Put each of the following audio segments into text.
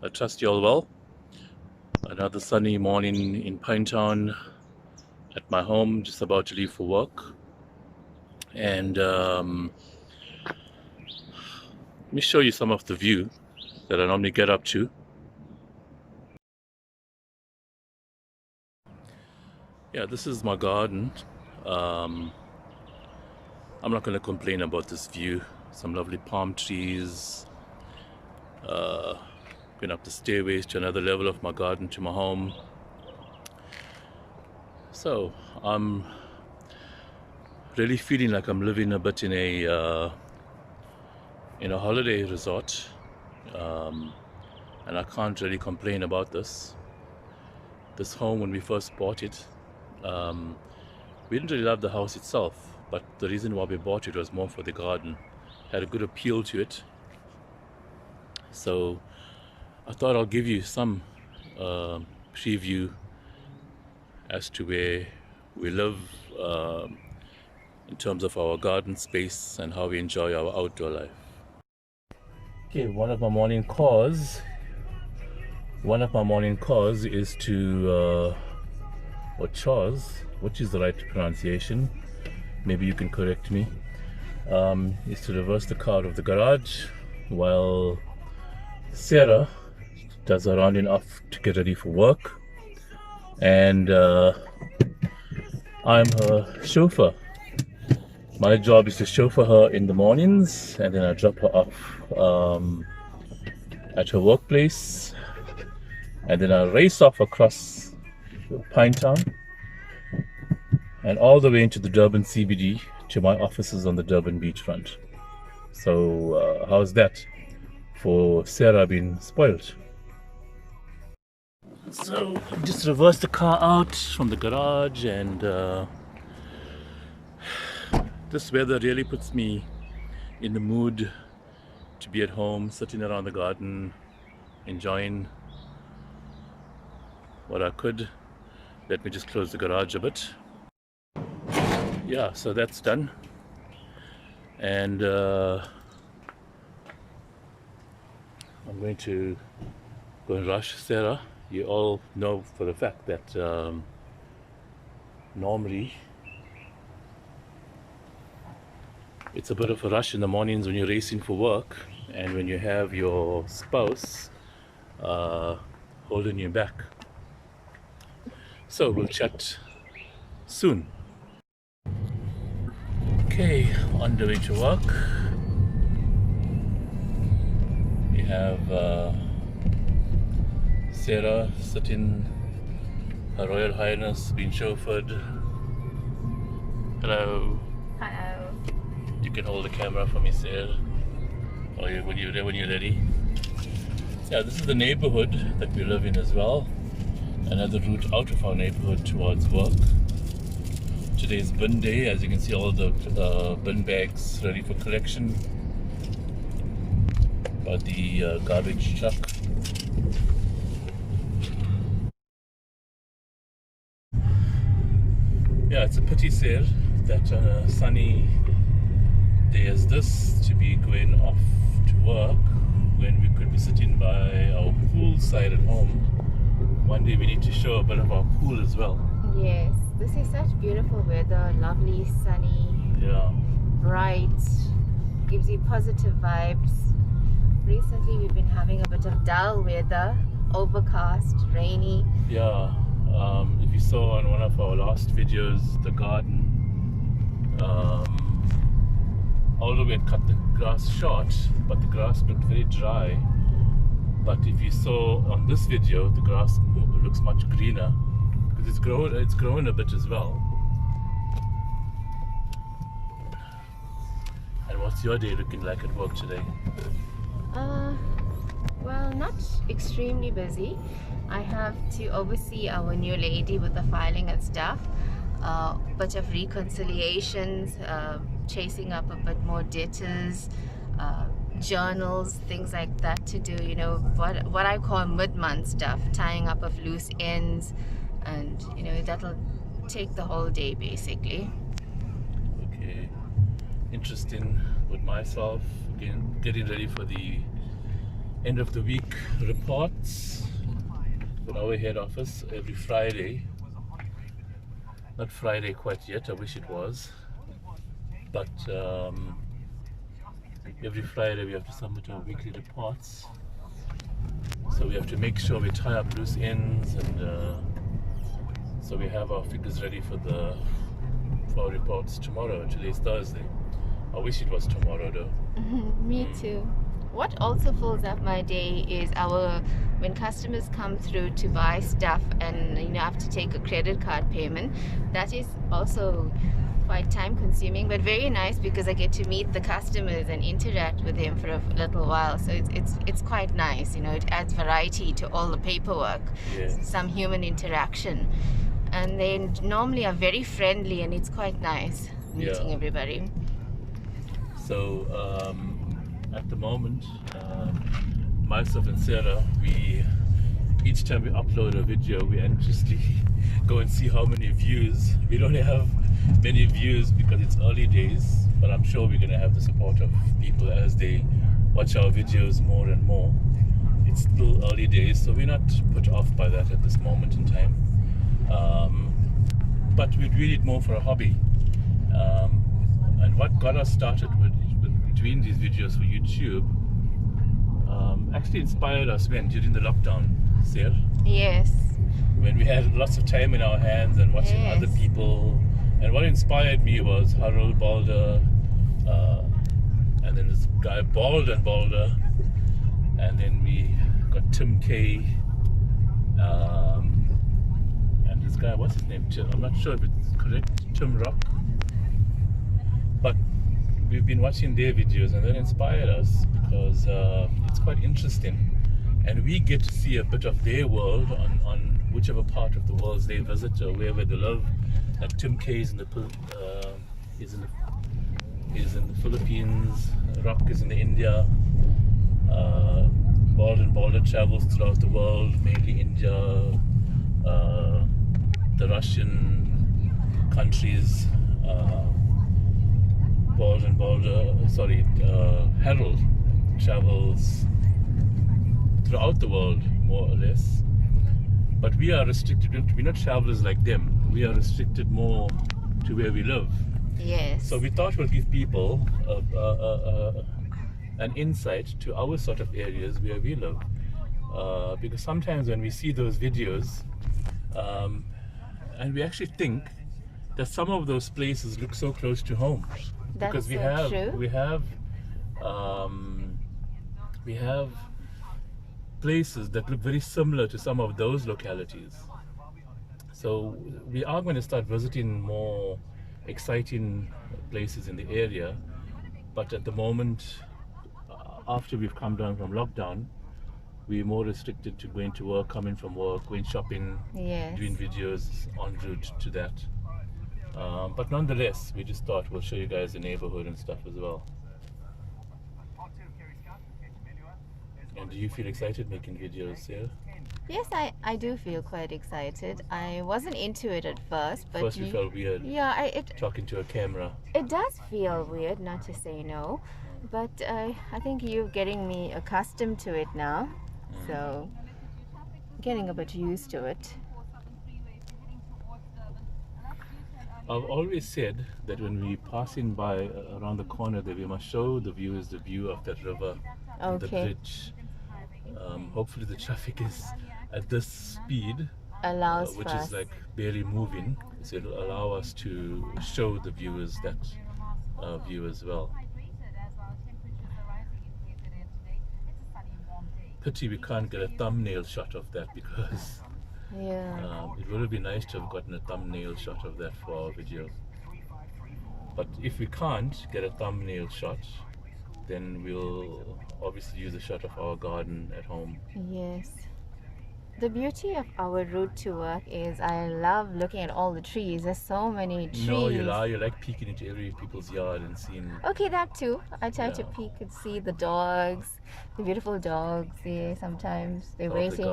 I trust you all well. Another sunny morning in Pinetown at my home, just about to leave for work. And let me show you some of the view that I normally get up to. Yeah, this is my garden. Um, I'm not going to complain about this view. Some lovely palm trees. Going up the stairways to another level of my garden to my home. So I'm really feeling like I'm living a bit in a holiday resort, and I can't really complain about this. This home, when we first bought it, um, we didn't really love the house itself, but the reason why we bought it was more for the garden. Had a good appeal to it, so I thought I'll give you some preview as to where we live, in terms of our garden space and how we enjoy our outdoor life. Okay, one of my morning calls is to, or chores, which is the right pronunciation, maybe you can correct me, is to reverse the car of the garage while Sarah does her rounding off to get ready for work. And I'm her chauffeur. My job is to chauffeur her in the mornings, and then I drop her off at her workplace, and then I race off across Pinetown and all the way into the Durban CBD to my offices on the Durban beachfront. So how's that for Sarah being spoiled? So just reverse the car out from the garage, and this weather really puts me in the mood to be at home, sitting around the garden, enjoying what I could. Let me just close the garage a bit. Yeah, so that's done. And I'm going to go and rush Sarah. You all know for a fact that normally it's a bit of a rush in the mornings when you're racing for work and when you have your spouse holding you back. So we'll chat soon. Okay, on the way to work, we have Sarah sitting, Her Royal Highness being chauffeured. Hello. Hello. You can hold the camera for me, Sarah, or when you're ready. Yeah, this is the neighborhood that we live in as well. Another route out of our neighborhood towards work. Today's bin day, as you can see, all the bin bags ready for collection by the garbage truck. Yeah, it's a pity, sir, that on a sunny day as this to be going off to work when we could be sitting by our pool side at home. One day we need to show a bit of our pool as well. Yes, this is such beautiful weather, lovely, sunny, Yeah. bright, gives you positive vibes. Recently we've been having a bit of dull weather, overcast, rainy. Yeah. If you saw on one of our last videos, the garden, although we had cut the grass short, but the grass looked very dry. But if you saw on this video, the grass looks much greener because it's grown a bit as well. And what's your day looking like at work today? Well, not extremely busy. I have to oversee our new lady with the filing and stuff, bit of reconciliations, chasing up a bit more debtors, journals, things like that to do, you know, what I call mid-month stuff, tying up of loose ends, and you know, that'll take the whole day basically. Okay, interesting. With myself, again, getting ready for the end of the week reports in our head office every Friday. Not Friday quite yet, I wish it was. But every Friday we have to submit our weekly reports. So we have to make sure we tie up loose ends, and so we have our figures ready for our reports tomorrow. Today's Thursday. I wish it was tomorrow though. Me too. What also fills up my day is when customers come through to buy stuff and have to take a credit card payment. That is also quite time consuming, but very nice because I get to meet the customers and interact with them for a little while. So it's quite nice. It adds variety to all the paperwork. Yes. Some human interaction, and they normally are very friendly, and it's quite nice meeting everybody. So at the moment, myself and Sarah, each time we upload a video, we anxiously go and see how many views. We don't have many views because it's early days, but I'm sure we're going to have the support of people as they watch our videos more and more. It's still early days, so we're not put off by that at this moment in time. But we read it more for a hobby. And what got us started with doing these videos for YouTube actually inspired us during the lockdown, Sarah. Yes. When we had lots of time in our hands and watching other people. And what inspired me was Harold Balder, and then this guy Balder, and then we got Tim K, and this guy, what's his name? I'm not sure if it's correct, Tim Rock. But we've been watching their videos, and that inspired us because it's quite interesting, and we get to see a bit of their world on whichever part of the world they visit or wherever they live. Like Tim K is in the Philippines, Rock is in India, Balder travels throughout the world, mainly India, the Russian countries. Harold travels throughout the world, more or less. But we are restricted. We're not travelers like them. We are restricted more to where we live. Yes. So we thought we'll give people an insight to our sort of areas where we live. Because sometimes when we see those videos, and we actually think that some of those places look so close to home. That's because true. we have places that look very similar to some of those localities. So we are going to start visiting more exciting places in the area, but at the moment, after we've come down from lockdown, we're more restricted to going to work, coming from work, going shopping, doing videos en route to that. But nonetheless, we just thought we'll show you guys the neighborhood and stuff as well. And do you feel excited making videos, Sarah? Yes, I do feel quite excited. I wasn't into it at first, but first you felt weird. Yeah, talking to a camera. It does feel weird, not to say no, but I think you're getting me accustomed to it now, so getting a bit used to it. I've always said that when we passing by around the corner there, we must show the viewers the view of that river, and the bridge. Hopefully the traffic is at this speed, which is like barely moving, so it'll allow us to show the viewers that view as well. Pity we can't get a thumbnail shot of that, because it would have been nice to have gotten a thumbnail shot of that for our video. But if we can't get a thumbnail shot, then we'll obviously use a shot of our garden at home. Yes. The beauty of our route to work is I love looking at all the trees. There's so many trees. No, you lie. You like peeking into every people's yard and seeing... Okay, that too. I try to peek and see the dogs, the beautiful dogs. Sometimes they're waiting.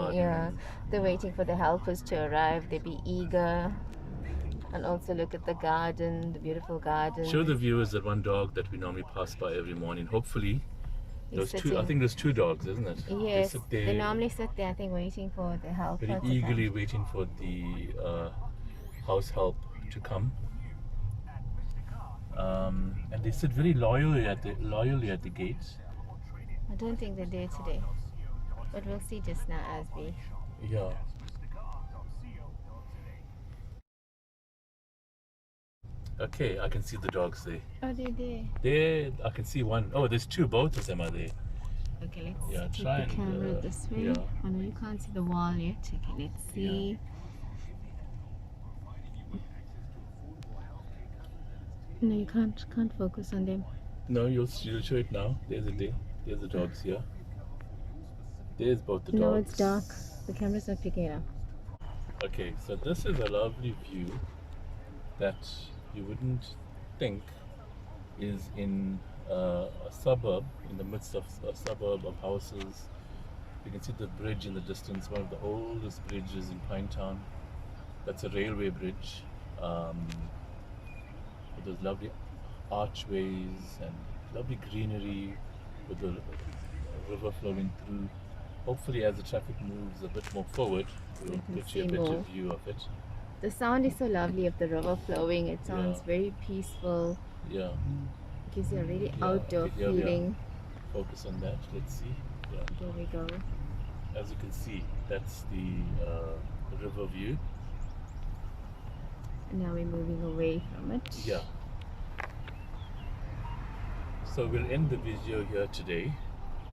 They're waiting for the helpers to arrive. They be eager. And also look at the garden, the beautiful garden. Show the viewers that one dog that we normally pass by every morning. Hopefully He's Those two, I sitting. think there's two dogs, isn't it? Yes, They sit they there normally sit there, I think, waiting for the helper very to eagerly come. waiting for the house help to come. And they sit very loyally at the gate. I don't think they're there today, but we'll see just now as we. Yeah. Okay, I can see the dogs there. Oh, they're there. There, I can see one. Oh, there's two. Both of them are there. Okay, let's Yeah, take try the and, camera this way. yeah. Oh no, you can't see the wall yet. Okay, let's see. No, you can't focus on them. No, you'll show it now. There's the dogs here. There's both the dogs. No, it's dark. The camera's not picking it up. Okay, so this is a lovely view that you wouldn't think is in a suburb, in the midst of a suburb of houses. You can see the bridge in the distance, one of the oldest bridges in Pinetown. That's a railway bridge, with those lovely archways and lovely greenery with the river flowing through. Hopefully as the traffic moves a bit more forward, we'll get you a better view of it. The sound is so lovely of the river flowing. It sounds very peaceful. Yeah. It gives you a really outdoor feeling. Focus on that. Let's see. Yeah. There we go. As you can see, that's the river view. And now we're moving away from it. Yeah. So we'll end the video here today.